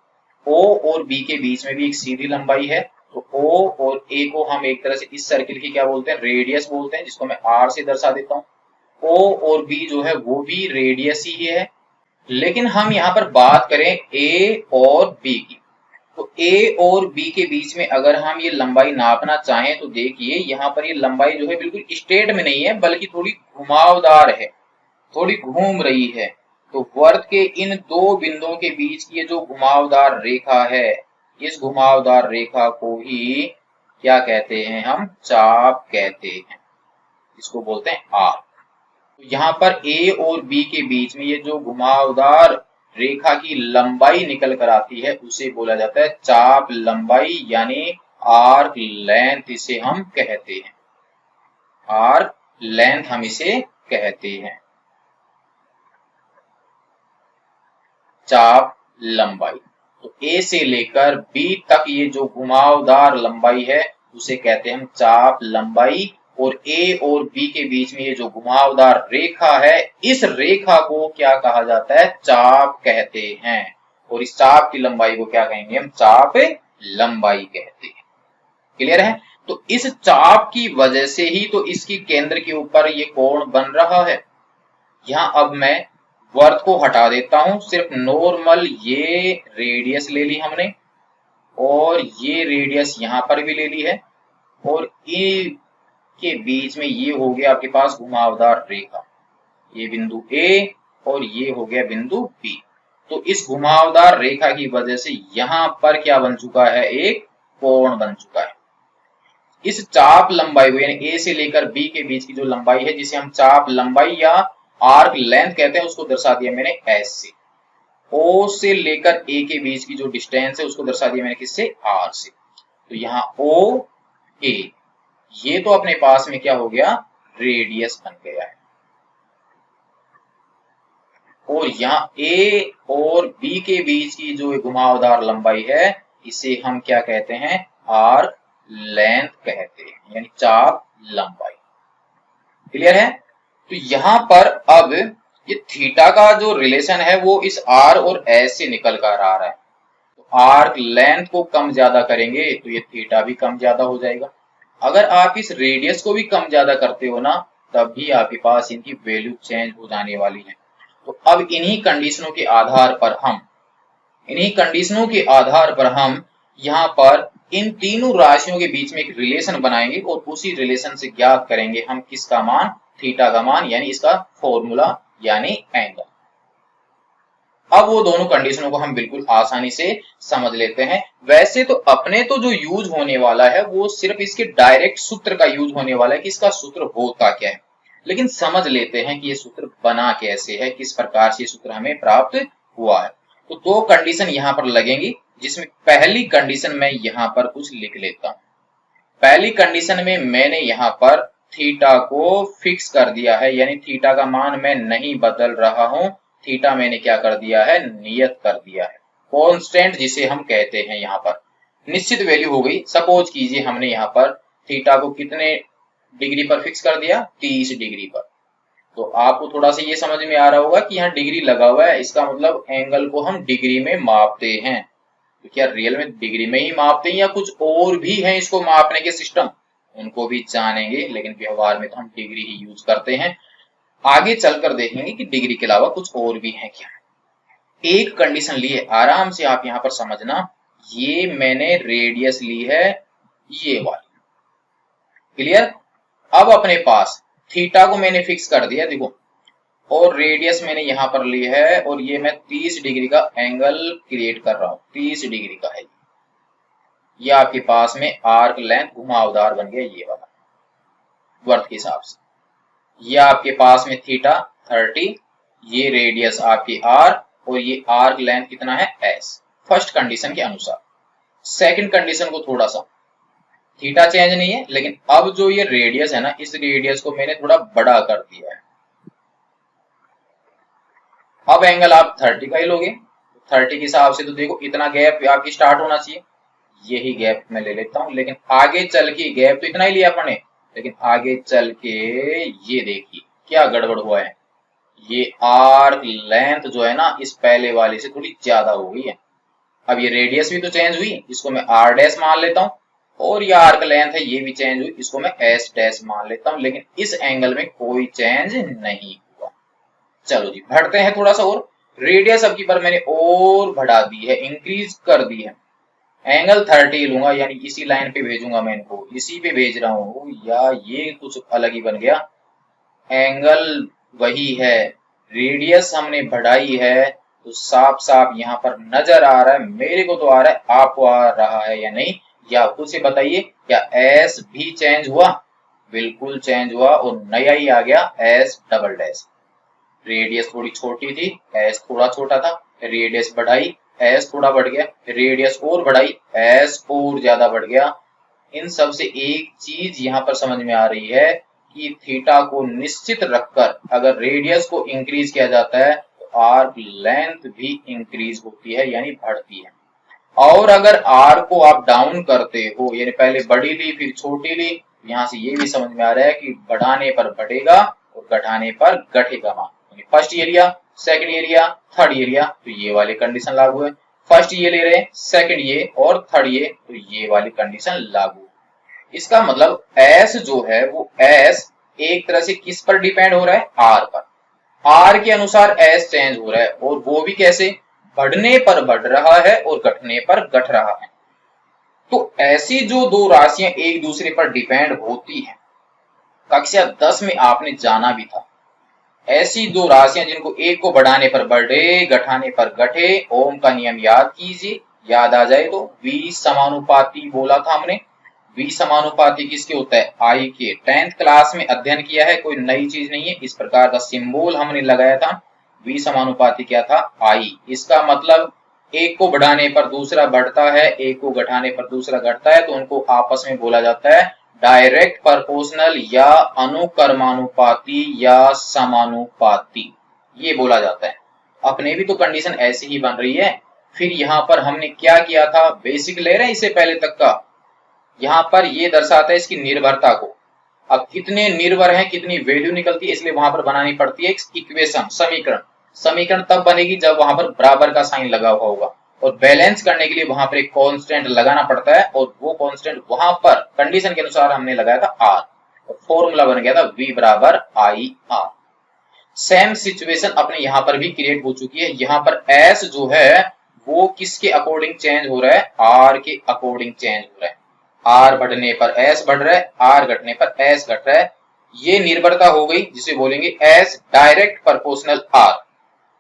ओ और बी के बीच में भी एक सीधी लंबाई है। तो ओ और ए को हम एक तरह से इस सर्किल की क्या बोलते हैं, रेडियस बोलते हैं, जिसको मैं आर से दर्शा देता हूँ। ओ और बी जो है वो भी रेडियस ही है। लेकिन हम यहाँ पर बात करें ए और बी की, तो ए और बी के बीच में अगर हम ये लंबाई नापना चाहें तो देखिए यहाँ पर ये लंबाई जो है बिल्कुल स्ट्रेट में नहीं है बल्कि थोड़ी घुमावदार है, थोड़ी घूम रही है। तो वर्त के इन दो बिंदुओं के बीच की ये जो घुमावदार रेखा है, इस घुमावदार रेखा को ही क्या कहते हैं, हम चाप कहते हैं। इसको बोलते हैं आर्क। तो यहाँ पर ए और बी के बीच में ये जो घुमावदार रेखा की लंबाई निकल कर आती है उसे बोला जाता है चाप लंबाई, यानी आर्क लेंथ इसे हम कहते हैं। आर्क लेंथ हम इसे कहते हैं, चाप लंबाई। तो ए से लेकर बी तक ये जो घुमावदार लंबाई है उसे कहते हैं हम चाप लंबाई। और ए और बी के बीच में ये जो घुमावदार रेखा है, इस रेखा को क्या कहा जाता है, चाप कहते हैं। और इस चाप की लंबाई को क्या कहेंगे, हम चाप लंबाई कहते हैं। क्लियर है। तो इस चाप की वजह से ही तो इसकी केंद्र के ऊपर ये कोण बन रहा है। यहां अब मैं वर्त को हटा देता हूं, सिर्फ नॉर्मल ये रेडियस ले ली हमने और ये रेडियस यहां पर भी ले ली है और ए के बीच में ये हो गया आपके पास घुमावदार रेखा, ये बिंदु ए और ये हो गया बिंदु बी। तो इस घुमावदार रेखा की वजह से यहां पर क्या बन चुका है, एक कोण बन चुका है। इस चाप लंबाई को यानी ए से लेकर बी के बीच की जो लंबाई है जिसे हम चाप लंबाई या आर्क लेंथ कहते हैं उसको दर्शा दिया मैंने एस से। ओ से लेकर ए के बीच की जो डिस्टेंस है उसको दर्शा दिया मैंने किससे, आर से। तो यहाँ ओ ए ये तो अपने पास में क्या हो गया, रेडियस बन गया है। और यहाँ ए और बी के बीच की जो घुमावदार लंबाई है इसे हम क्या कहते हैं, आर्क लेंथ कहते हैं, यानी चाप लंबाई। क्लियर है। तो यहां पर अब ये थीटा का जो रिलेशन है वो इस आर और एस से निकल कर आ रहा है। तो आर्क लेंथ को कम ज्यादा करेंगे तो ये थीटा भी कम ज्यादा हो जाएगा। अगर आप इस रेडियस को भी कम ज्यादा करते हो ना तब भी आपके पास इनकी वैल्यू चेंज हो जाने वाली है। तो अब इन्हीं कंडीशनों के आधार पर हम यहाँ पर इन तीनों राशियों के बीच में एक रिलेशन बनाएंगे और उसी रिलेशन से ज्ञात करेंगे हम किसका मान, थीटा का मान, यानी इसका फॉर्मूला यानी एंगल। अब वो दोनों कंडीशनों को हम बिल्कुल आसानी से समझ लेते हैं। वैसे तो अपने तो जो यूज होने वाला है वो सिर्फ इसके डायरेक्ट सूत्र का यूज होने वाला है कि इसका सूत्र होता क्या है, लेकिन समझ लेते हैं कि ये सूत्र बना कैसे है, किस प्रकार से ये सूत्र हमें प्राप्त हुआ है। तो दो कंडीशन यहां पर लगेंगी, जिसमें पहली कंडीशन मैं यहां पर कुछ लिख लेता हूं। पहली कंडीशन में मैंने यहां पर थीटा को फिक्स कर दिया है, यानी थीटा का मान मैं नहीं बदल रहा हूं। थीटा मैंने क्या कर दिया है, नियत कर दिया है, कांस्टेंट जिसे हम कहते हैं। यहां पर निश्चित वैल्यू हो गई। सपोज कीजिए हमने यहां पर थीटा को कितने डिग्री पर फिक्स कर दिया, 30 डिग्री पर। तो आपको थोड़ा सा ये समझ में आ रहा होगा कि यहाँ डिग्री लगा हुआ है, इसका मतलब एंगल को हम डिग्री में मापते हैं। तो क्या रियल में डिग्री में ही मापते हैं या कुछ और भी है इसको मापने के सिस्टम, उनको भी जानेंगे, लेकिन व्यवहार में तो हम डिग्री ही यूज करते हैं। आगे चलकर देखेंगे कि डिग्री के अलावा कुछ और भी है क्या। एक कंडीशन ली है, आराम से आप यहां पर समझना, ये मैंने रेडियस ली है ये वाली, क्लियर। अब अपने पास थीटा को मैंने फिक्स कर दिया, देखो, और रेडियस मैंने यहां पर ली है, और ये मैं 30 डिग्री का एंगल क्रिएट कर रहा हूं, 30 डिग्री का है ये आपके पास में आर्क लेंथ घुमावदार बन गया ये वाला वर्थ के हिसाब से। ये आपके पास में थीटा 30, ये रेडियस आपकी आर, और ये आर्क लेंथ कितना है एस, फर्स्ट कंडीशन के अनुसार। सेकंड कंडीशन को थोड़ा सा, थीटा चेंज नहीं है, लेकिन अब जो ये रेडियस है ना, इस रेडियस को मैंने थोड़ा बड़ा कर दिया है। अब एंगल आप 30 का ही लोगे, 30 के हिसाब से तो देखो इतना गैप आपकी स्टार्ट होना चाहिए, यही गैप मैं ले लेता हूं। लेकिन आगे चल के गैप तो इतना ही लिया अपने, लेकिन आगे चल के ये देखिए क्या गड़बड़ हुआ है, ये आर्क लेंथ जो है ना इस पहले वाले से थोड़ी ज्यादा हो गई है। अब ये रेडियस भी तो चेंज हुई, इसको मैं आर डैश मान लेता हूं, और ये आर्क लेंथ है ये भी चेंज हुई, इसको मैं एस डैश मान लेता हूं, लेकिन इस एंगल में कोई चेंज नहीं हुआ। चलो जी बढ़ते हैं थोड़ा सा और। रेडियस अब की बार मैंने और बढ़ा दी है, इंक्रीज कर दी है। एंगल 30 लूंगा, यानी इसी लाइन पे भेजूंगा मैं इनको, इसी पे भेज रहा हूं, या ये कुछ अलग ही बन गया। एंगल वही है, रेडियस हमने बढ़ाई है, तो साफ साफ यहाँ पर नजर आ रहा है, मेरे को तो आ रहा है, आपको आ रहा है या नहीं, या खुद से बताइए, क्या एस भी चेंज हुआ? बिल्कुल चेंज हुआ, और नया ही आ गया एस डबल डैश। रेडियस थोड़ी छोटी थी, एस थोड़ा छोटा था, रेडियस बढ़ाई, एस थोड़ा बढ़ गया, रेडियस और बढ़ाई, एस और ज्यादा बढ़ गया। इन सब से एक चीज यहां पर समझ में आ रही है कि थीटा को निश्चित रखकर अगर रेडियस को इंक्रीज किया जाता है तो आर्क लेंथ भी इंक्रीज होती है, यानी बढ़ती है। और अगर आर को आप डाउन करते हो, यानी पहले बड़ी ली फिर छोटी ली, यहां से ये भी समझ में आ रहा है कि बढ़ाने पर बढ़ेगा और घटाने पर घटेगा मान। First area, second area, third area, तो ये वाली कंडीशन लागू है। फर्स्ट ये ले रहे हैं, सेकंड ये और थर्ड ये, तो ये वाली कंडीशन लागू। इसका मतलब एस जो है वो एस एक तरह से किस पर डिपेंड हो रहा है, आर पर। आर के अनुसार एस चेंज हो रहा है, और वो भी कैसे, बढ़ने पर बढ़ रहा है और घटने पर घट रहा है। तो ऐसी जो दो राशियां एक दूसरे पर डिपेंड होती हैं, कक्षा 10 में आपने जाना भी था, ऐसी दो राशियां जिनको एक को बढ़ाने पर बढ़े, घटाने पर घटे, ओम का नियम याद कीजिए, याद आ जाए तो। V समानुपाती बोला था हमने, V समानुपाती किसके होता है, I के। 10th क्लास में अध्ययन किया है, कोई नई चीज नहीं है। इस प्रकार का सिंबल हमने लगाया था। V समानुपाती क्या था, I। इसका मतलब एक को बढ़ाने पर दूसरा बढ़ता है, एक को घटाने पर दूसरा घटता है, तो उनको आपस में बोला जाता है डायरेक्ट प्रोपोर्शनल या अनुक्रमानुपाती या समानुपाती, ये बोला जाता है। अपने भी तो कंडीशन ऐसी ही बन रही है। फिर यहां पर हमने क्या किया था, बेसिक ले रहे हैं इससे पहले तक का, यहां पर ये दर्शाता है इसकी निर्भरता को। अब कितने निर्भर हैं, कितनी वैल्यू निकलती है, इसलिए वहां पर बनानी पड़ती है इक्वेशन, समीकरण। समीकरण तब बनेगी जब वहां पर बराबर का साइन लगा हुआ होगा, और बैलेंस करने के लिए वहां पर एक कांस्टेंट लगाना पड़ता है, और वो कांस्टेंट वहां पर कंडीशन के अनुसार हमने लगाया था आर, और फॉर्मूला बन गया था V बराबर आई आर। सेम सिचुएशन अपने यहां पर भी क्रिएट हो चुकी है। यहां पर S जो है वो किसके अकॉर्डिंग चेंज हो रहा है? आर के अकॉर्डिंग चेंज हो रहा है। आर बढ़ने पर एस बढ़ रहा है, आर घटने पर एस घट रहा है। ये निर्भरता हो गई जिसे बोलेंगे एस डायरेक्ट प्रोपोर्शनल आर,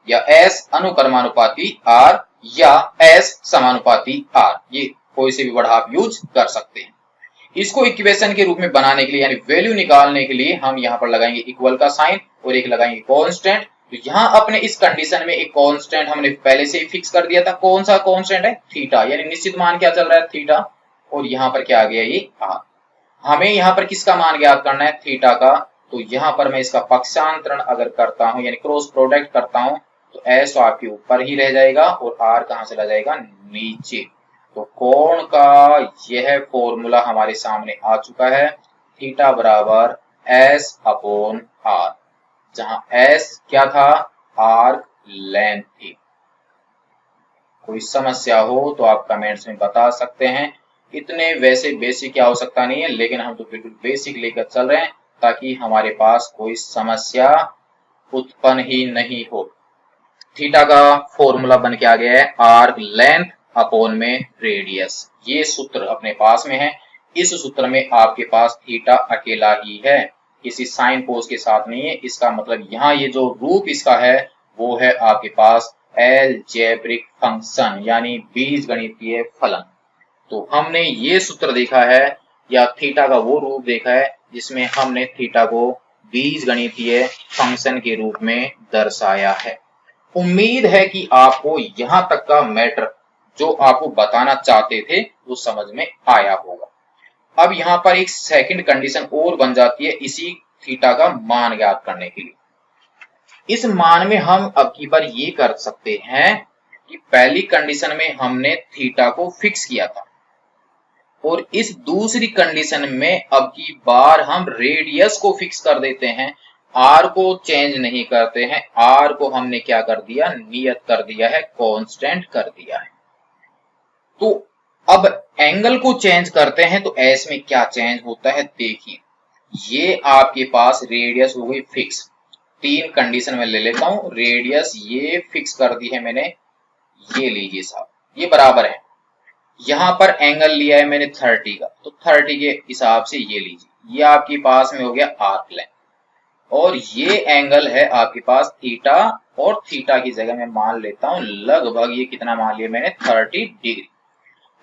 या एस अनुक्रमानुपाती आर, या एस समानुपाती आर। ये कोई से भी वर्ड आप यूज कर सकते हैं। इसको इक्वेशन के रूप में बनाने के लिए यानी वैल्यू निकालने के लिए हम यहाँ पर लगाएंगे इक्वल का साइन और एक लगाएंगे कांस्टेंट। तो यहाँ अपने इस कंडीशन में एक कांस्टेंट हमने पहले से ही फिक्स कर दिया था। कौन सा कांस्टेंट है? थीटा, यानी निश्चित मान क्या चल रहा है? थीटा। और यहाँ पर क्या आ गया? ये आर। हमें यहाँ पर किसका मान ज्ञात करना है? थीटा का। तो यहाँ पर मैं इसका पक्षांतरण अगर करता हूं यानी क्रॉस प्रोडक्ट करता हूं तो एस आपके ऊपर ही रह जाएगा और आर कहां चला जाएगा? नीचे। तो कोण का यह फॉर्मूला हमारे सामने आ चुका है, थीटा बराबर एस अपॉन आर, जहां एस क्या था? आर्क लेंथ थी। कोई समस्या हो तो आप कमेंट्स में बता सकते हैं। इतने वैसे बेसिक की आवश्यकता नहीं है, लेकिन हम तो बिल्कुल बेसिक लेकर चल रहे हैं ताकि हमारे पास कोई समस्या उत्पन्न ही नहीं हो। थीटा का फॉर्मूला बन के आ गया है आर्क लेंथ अपॉन में रेडियस। ये सूत्र अपने पास में है। इस सूत्र में आपके पास थीटा अकेला ही है, किसी साइन कोस के साथ नहीं है। इसका मतलब यहाँ ये जो रूप इसका है वो है आपके पास अलजेब्रिक फंक्शन यानी बीजगणितीय फलन। तो हमने ये सूत्र देखा है या थीटा का वो रूप देखा है जिसमें हमने थीटा को बीजगणितीय फंक्शन के रूप में दर्शाया है। उम्मीद है कि आपको यहां तक का मैटर जो आपको बताना चाहते थे वो समझ में आया होगा। अब यहाँ पर एक सेकंड कंडीशन और बन जाती है इसी थीटा का मान ज्ञात करने के लिए। इस मान में हम अब की बार ये कर सकते हैं कि पहली कंडीशन में हमने थीटा को फिक्स किया था और इस दूसरी कंडीशन में अब की बार हम रेडियस को फिक्स कर देते हैं, आर को चेंज नहीं करते हैं। आर को हमने क्या कर दिया? नियत कर दिया है, कांस्टेंट कर दिया है। तो अब एंगल को चेंज करते हैं तो एस में क्या चेंज होता है देखिए। ये आपके पास रेडियस हो गई फिक्स। तीन कंडीशन में ले लेता हूं। रेडियस ये फिक्स कर दी है मैंने, ये लीजिए साहब, ये बराबर है। यहां पर एंगल लिया है मैंने 30 का, तो 30 के हिसाब से ये लीजिए, ये आपके पास में हो गया आर्क लेंथ। और ये एंगल है आपके पास थीटा, और थीटा की जगह मैं मान लेता हूं लगभग ये कितना मान लिया मैंने? 30 डिग्री।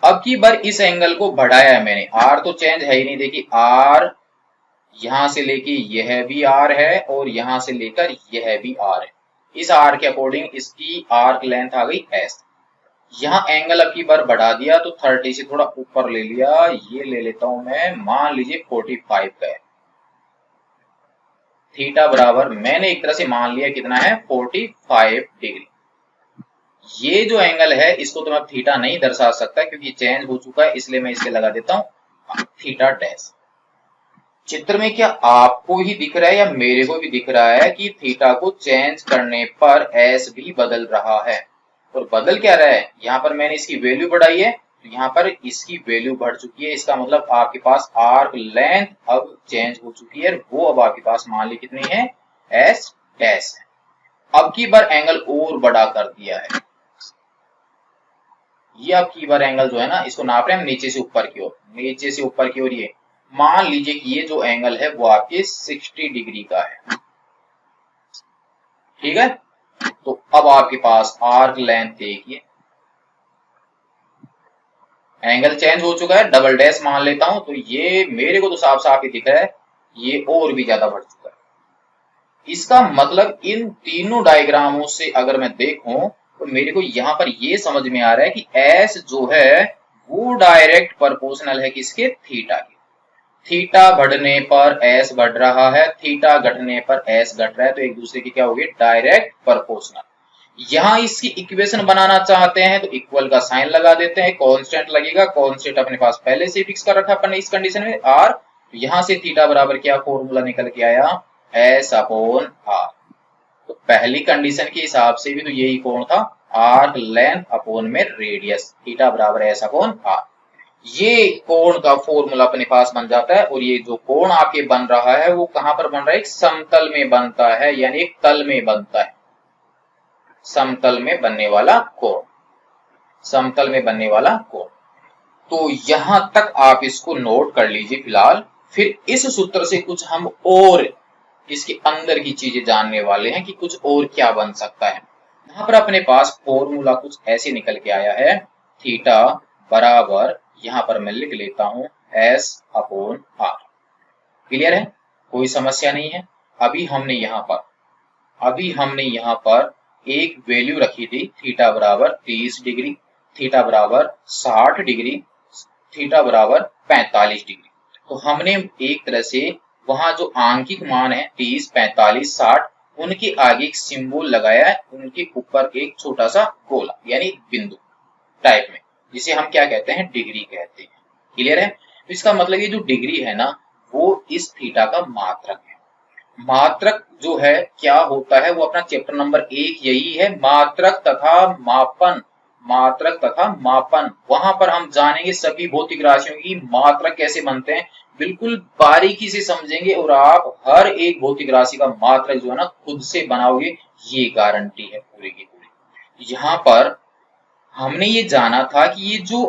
अब की बार इस एंगल को बढ़ाया है मैंने, आर तो चेंज है ही नहीं। देखिए आर यहां से लेके यह भी आर है और यहां से लेकर यह भी आर है। इस आर के अकॉर्डिंग इसकी आर्क लेंथ आ गई एस। यहाँ एंगल अब की बार बढ़ा दिया तो 30 से थोड़ा ऊपर ले लिया, ये ले लेता हूं मैं, मान लीजिए 45 का है। थीटा बराबर मैंने एक तरह से मान लिया कितना है? 45 डिग्री। ये जो एंगल है इसको तो मैं थीटा नहीं दर्शा सकता क्योंकि चेंज हो चुका है, इसलिए मैं इसके लगा देता हूं थीटा डैश। चित्र में क्या आपको ही दिख रहा है या मेरे को भी दिख रहा है कि थीटा को चेंज करने पर एस भी बदल रहा है? और बदल क्या रहा है? यहाँ पर मैंने इसकी वैल्यू बढ़ाई है तो यहाँ पर इसकी वैल्यू बढ़ चुकी है। इसका मतलब आपके पास आर्क लेंथ अब चेंज हो चुकी है, वो अब आपके पास मान ली कितनी है? एस डैश है। अब की बार एंगल और बड़ा कर दिया है। ये अब की बार एंगल जो है ना, इसको नाप रहे हैं हम नीचे से ऊपर की ओर, नीचे से ऊपर की ओर। ये मान लीजिए कि ये जो एंगल है वो आपके 60 डिग्री का है, ठीक है। तो अब आपके पास आर्क लेंथ देखिए, एंगल चेंज हो चुका है, डबल डैश मान लेता हूं तो ये मेरे को तो साफ साफ ही दिख रहा है ये और भी ज्यादा बढ़ चुका है। इसका मतलब इन तीनों डायग्रामों से अगर मैं देखूं तो मेरे को यहां पर ये समझ में आ रहा है कि एस जो है वो डायरेक्ट प्रोपोर्शनल है किसके? थीटा के। थीटा बढ़ने पर एस बढ़ रहा है, थीटा घटने पर एस घट रहा है, तो एक दूसरे की क्या होगी? Direct proportional. यहां इसकी इक्वेशन बनाना चाहते हैं तो इक्वल का साइन लगा देते हैं, कांस्टेंट लगेगा, कांस्टेंट अपने पास पहले से फिक्स कर रखा अपन ने इस कंडीशन में आर। तो यहां से थीटा बराबर क्या फॉर्मूला निकल के आया? S upon R. तो पहली कंडीशन के हिसाब से भी तो यही कोण था, आर्क लेंथ अपॉन में रेडियस, थीटा बराबर एस अपॉन आर। ये कोण का फॉर्मूला अपने पास बन जाता है। और ये जो कोण आपके बन रहा है वो कहां पर बन रहा है? एक समतल में बनता है, यानी एक तल में बनता है, समतल में बनने वाला कोण। समतल में बनने वाला कोण। तो यहां तक आप इसको नोट कर लीजिए फिलहाल। फिर इस सूत्र से कुछ हम और इसके अंदर की चीजें जानने वाले हैं कि कुछ और क्या बन सकता है। यहां पर अपने पास फॉर्मूला कुछ ऐसे निकल के आया है, थीटा बराबर, यहां पर मैं लिख लेता हूं S अपॉन R। क्लियर है, कोई समस्या नहीं है। अभी हमने यहाँ पर एक वैल्यू रखी थी, थीटा बराबर 30 डिग्री, थीटा बराबर 60 डिग्री, थीटा बराबर 45 डिग्री। तो हमने एक तरह से वहां जो आंकिक मान है 30, 45, 60, उनके आगे एक सिंबल लगाया है, उनके ऊपर एक छोटा सा गोला यानी बिंदु टाइप में, जिसे हम क्या कहते हैं, डिग्री कहते हैं। क्लियर है। तो इसका मतलब ये जो डिग्री है ना, वो इस थीटा का मात्रक है। मात्रक जो है क्या होता है, वो अपना चैप्टर नंबर 1 यही है, मात्रक तथा मापन। मात्रक तथा मापन, वहां पर हम जानेंगे सभी भौतिक राशियों की मात्रक कैसे बनते हैं, बिल्कुल बारीकी से समझेंगे और आप हर एक भौतिक राशि का मात्रक जो है ना खुद से बनाओगे, ये गारंटी है पूरी की पूरी। यहाँ पर हमने ये जाना था कि ये जो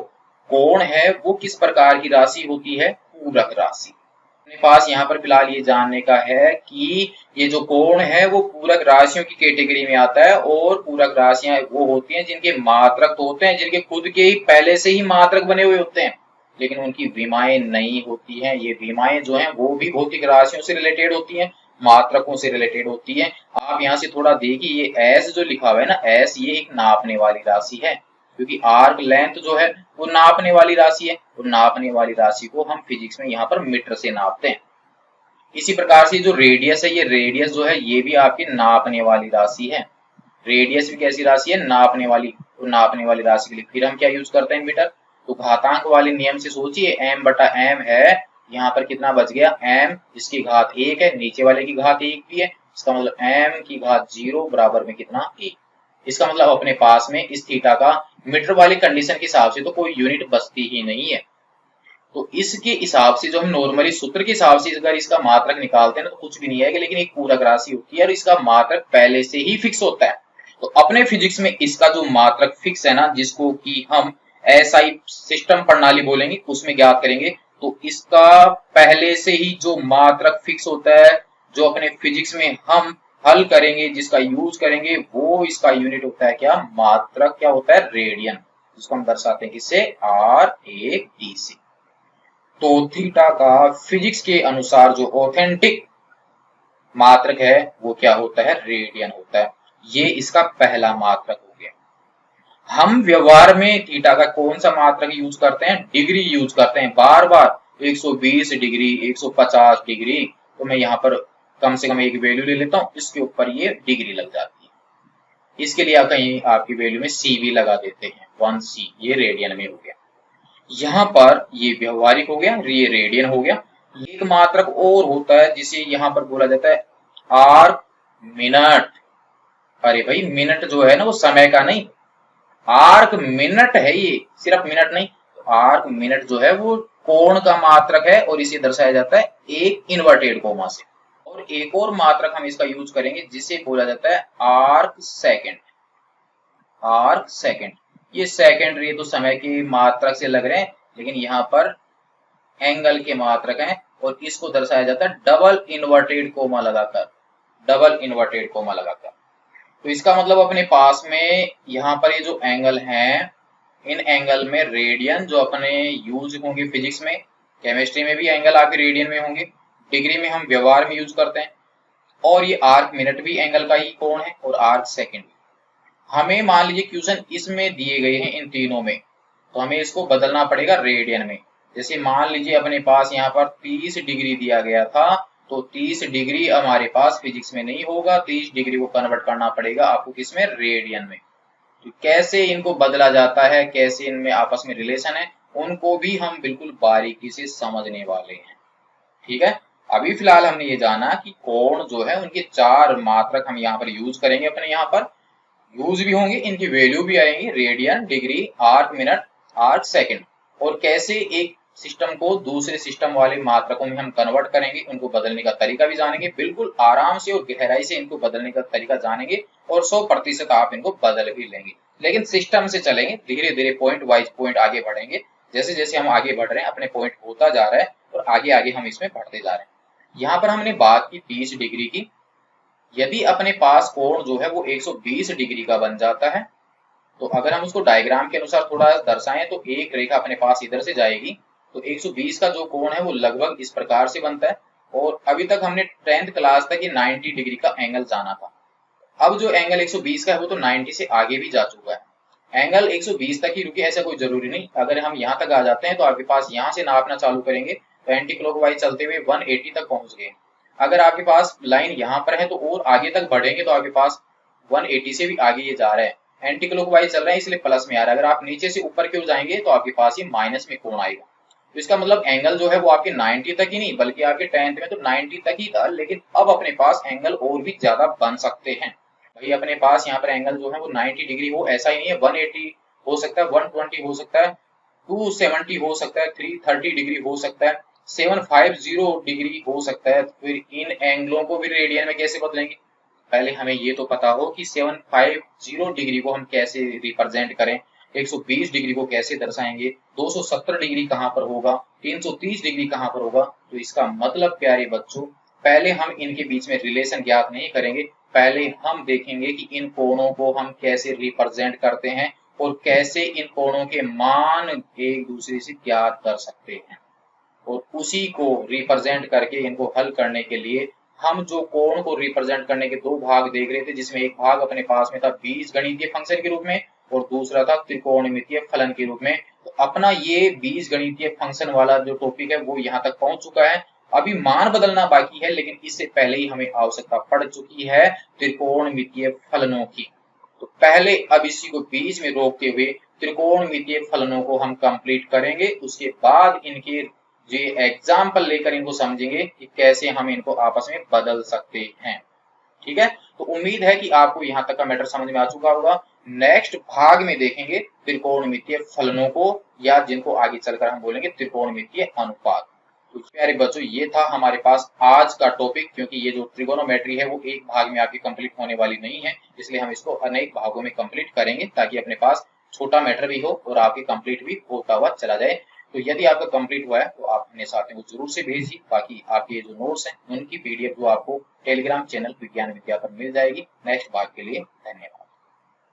कोण है वो किस प्रकार की राशि होती है, पूरक राशि। अपने पास यहाँ पर फिलहाल ये जानने का है कि ये जो कोण है वो पूरक राशियों की कैटेगरी में आता है, और पूरक राशियां वो होती हैं जिनके मात्रक तो होते हैं, जिनके खुद के ही पहले से ही मात्रक बने हुए होते हैं, लेकिन उनकी विमाएं नहीं होती हैं। ये विमाएं जो हैं वो भी भौतिक राशियों से रिलेटेड होती हैं, मात्रकों से रिलेटेड होती हैं। आप यहाँ से थोड़ा देखिए, ये एस जो लिखा हुआ है ना, एस ये एक नापने वाली राशि है, क्योंकि आर्क लेंथ जो है वो नापने वाली राशि है, और नापने वाली राशि को हम फिजिक्स में यहाँ पर मीटर से नापते हैं। इसी प्रकार से जो रेडियस है, ये रेडियस जो है ये भी आपकी नापने वाली राशि है। रेडियस भी कैसी राशि है, नापने वाली। तो नापने वाली राशि के लिए फिर हम क्या यूज करते हैं मीटर। तो घातांक वाले नियम से सोचिए, m बटा m है, यहाँ पर कितना बच गया, m, इसकी घात 1 है, नीचे वाले की घात 1 भी है, इसका मतलब m की घात 0 बराबर में कितना, 1। इसका मतलब अपने पास में इस थीटा का मीटर वाली कंडीशन के हिसाब से तो कोई यूनिट बचती ही नहीं है। तो इसके हिसाब से जो हम नॉर्मली सूत्र के हिसाब से अगर इसका मात्रक निकालते हैं तो कुछ भी नहीं आएगा, लेकिन एक पूरक राशि होती है और इसका मात्रक पहले से ही फिक्स होता है। तो अपने फिजिक्स में इसका जो मात्रक फिक्स है ना, जिसको कि हम SI सिस्टम प्रणाली बोलेंगे, उसमें ज्ञात करेंगे, तो इसका पहले से ही जो मात्रक फिक्स होता है, जो अपने फिजिक्स में हम हल करेंगे, जिसका यूज करेंगे, वो इसका यूनिट होता है क्या, मात्रक क्या होता है, रेडियन, जिसको हम दर्शाते हैं किससे, R1D से। तो थीटा का फिजिक्स के अनुसार जो ऑथेंटिक मात्रक है वो क्या होता है, रेडियन होता है। ये इसका पहला मात्रक हो गया। हम व्यवहार में थीटा का कौन सा मात्रक यूज करते हैं, डिग्री यूज करते हैं बार बार। 120 डिग्री, 150 डिग्री, तो मैं यहाँ पर कम से कम एक वैल्यू ले लेता हूँ, इसके ऊपर ये डिग्री लग जाती है। इसके लिए आप कहीं आपकी वैल्यू में सी भी लगा देते हैं, 1C, ये रेडियन में हो गया। यहाँ पर ये व्यवहारिक हो गया, ये रेडियन हो गया। एक मात्रक और होता है जिसे यहाँ पर बोला जाता है आर्क मिनट। अरे भाई, मिनट जो है ना वो समय का नहीं, आर्क मिनट है, ये सिर्फ मिनट नहीं। आर्क मिनट जो है वो कोण का मात्रक है, और इसे दर्शाया जाता है एक इन्वर्टेड कोमा से। और एक और मात्रक हम इसका यूज करेंगे जिसे बोला जाता है आर्क सेकेंड। आर्क सेकेंड, ये सेकेंड, ये तो समय की मात्रक से लग रहे हैं, लेकिन यहाँ पर एंगल के मात्रक हैं, और इसको दर्शाया जाता है डबल इन्वर्टेड कोमा लगाकर, डबल इन्वर्टेड कोमा लगाकर। तो इसका मतलब अपने पास में यहाँ पर ये जो एंगल हैं, इन एंगल में रेडियन जो अपने यूज होंगे फिजिक्स में, केमिस्ट्री में भी एंगल आपके रेडियन में होंगे, डिग्री में हम व्यवहार में यूज करते हैं, और ये आर्क मिनट भी एंगल का ही कोण है, और आर्क सेकेंड। हमें मान लीजिए क्वेश्चन इसमें दिए गए हैं इन तीनों में, तो हमें इसको बदलना पड़ेगा रेडियन में। जैसे मान लीजिए अपने पास यहाँ पर 30 डिग्री दिया गया था, तो 30 डिग्री हमारे पास फिजिक्स में नहीं होगा, 30 डिग्री को कन्वर्ट करना पड़ेगा आपको किसमें, रेडियन में। तो कैसे इनको बदला जाता है, कैसे इनमें आपस में रिलेशन है, उनको भी हम बिल्कुल बारीकी से समझने वाले हैं। ठीक है, अभी फिलहाल हमने ये जाना कि कोण जो है उनके 4 मात्रक हम यहाँ पर यूज करेंगे, अपने यहाँ पर यूज भी होंगे, इनकी वैल्यू भी आएंगी, radian, degree, arc minute, arc second. और कैसे एक सिस्टम को दूसरे सिस्टम वाले मात्रकों में हम कन्वर्ट करेंगे, उनको बदलने का तरीका भी जानेंगे, बिल्कुल आराम से और गहराई से इनको बदलने का तरीका जानेंगे, और 100% आप इनको बदल भी लेंगे। लेकिन सिस्टम से चलेंगे, धीरे धीरे पॉइंट वाइज पॉइंट आगे बढ़ेंगे। जैसे जैसे हम आगे बढ़ रहे हैं अपने पॉइंट होता जा रहा है और आगे आगे हम इसमें बढ़ते जा रहे हैं। यहाँ पर हमने बात की 30 डिग्री की। यदि अपने पास कोण जो है वो 120 डिग्री का बन जाता है, तो अगर हम उसको डायग्राम के अनुसार थोड़ा दर्शाएं तो एक रेखा अपने पास इधर से जाएगी, तो 120 का जो कोण है वो लगभग इस प्रकार से बनता है। और अभी तक हमने 10th क्लास तक ये 90 डिग्री का एंगल जाना था। अब जो एंगल 120 का है वो तो 90 से आगे भी जा चुका है। एंगल 120 तक ही रुके ऐसा कोई जरूरी नहीं। अगर हम यहाँ तक आ जाते हैं तो आपके पास यहाँ से नापना चालू करेंगे तो एंटी क्लॉकवाइज चलते हुए 180 तक पहुंच गए। अगर आपके पास लाइन यहाँ पर है तो और आगे तक बढ़ेंगे तो आपके पास 180 से भी आगे ये जा रहा है। एंटी क्लॉकवाइज चल रहा है इसलिए प्लस में आ रहा है। अगर आप नीचे से ऊपर की ओर जाएंगे तो आपके पास ये माइनस में कोण आएगा। तो इसका मतलब एंगल जो है वो आपके 90 तक ही नहीं बल्कि आपके 10th में तो 90 तक ही था, लेकिन अब अपने पास एंगल और भी ज्यादा बन सकते हैं। भाई अपने पास यहाँ पर एंगल जो है वो 90 डिग्री हो ऐसा ही नहीं है, 180 हो सकता है, 120 हो सकता है, 270 हो सकता है, 330 डिग्री हो सकता है, 750 डिग्री हो सकता है। फिर इन एंगलों को भी रेडियन में कैसे बदलेंगे? पहले हमें ये तो पता हो कि 750 डिग्री को हम कैसे रिप्रेजेंट करें, 120 डिग्री को कैसे दर्शाएंगे, 270 डिग्री कहाँ पर होगा, 330 डिग्री कहाँ पर होगा। तो इसका मतलब प्यारे बच्चों, पहले हम इनके बीच में रिलेशन ज्ञात नहीं करेंगे, पहले हम देखेंगे कि इन कोणों को हम कैसे रिप्रेजेंट करते हैं और कैसे इन कोणों के मान एक दूसरे से ज्ञात कर सकते हैं। और उसी को रिप्रेजेंट करके इनको हल करने के लिए हम जो कोण को रिप्रेजेंट करने के दो भाग देख रहे थे, जिसमें एक भाग अपने पास में था बीजगणितीय फंक्शन के रूप में और दूसरा था त्रिकोणमितीय फलन के रूप में। तो अपना ये बीजगणितीय फंक्शन वाला जो टॉपिक है वो यहाँ तक पहुंच चुका है। अभी मान बदलना बाकी है, लेकिन इससे पहले ही हमें आवश्यकता पड़ चुकी है त्रिकोणमितीय फलनों की। तो पहले अब इसी को बीच में रोकते हुए त्रिकोणमितीय फलनों को हम कंप्लीट करेंगे, उसके बाद इनके ये एग्जाम्पल लेकर इनको समझेंगे कि कैसे हम इनको आपस में बदल सकते हैं। ठीक है, तो उम्मीद है कि आपको यहाँ तक का मैटर समझ में आ चुका होगा। नेक्स्ट भाग में देखेंगे त्रिकोणमितीय फलनों को, या जिनको आगे चलकर हम बोलेंगे त्रिकोणमितीय अनुपात। तो प्यारे बच्चों ये था हमारे पास आज का टॉपिक, क्योंकि ये जो ट्रिगोनोमेट्री है वो एक भाग में आपकी कंप्लीट होने वाली नहीं है, इसलिए हम इसको अनेक भागों में कंप्लीट करेंगे ताकि अपने पास छोटा मैटर भी हो और आपके कंप्लीट भी होता हुआ चला जाए। तो यदि आपका कंप्लीट हुआ है तो आप अपने साथियों को जरूर से भेजिए, बाकी आपके जो नोट्स हैं उनकी पीडीएफ जो आपको टेलीग्राम चैनल विज्ञान विद्या पर मिल जाएगी। नेक्स्ट भाग के लिए धन्यवाद।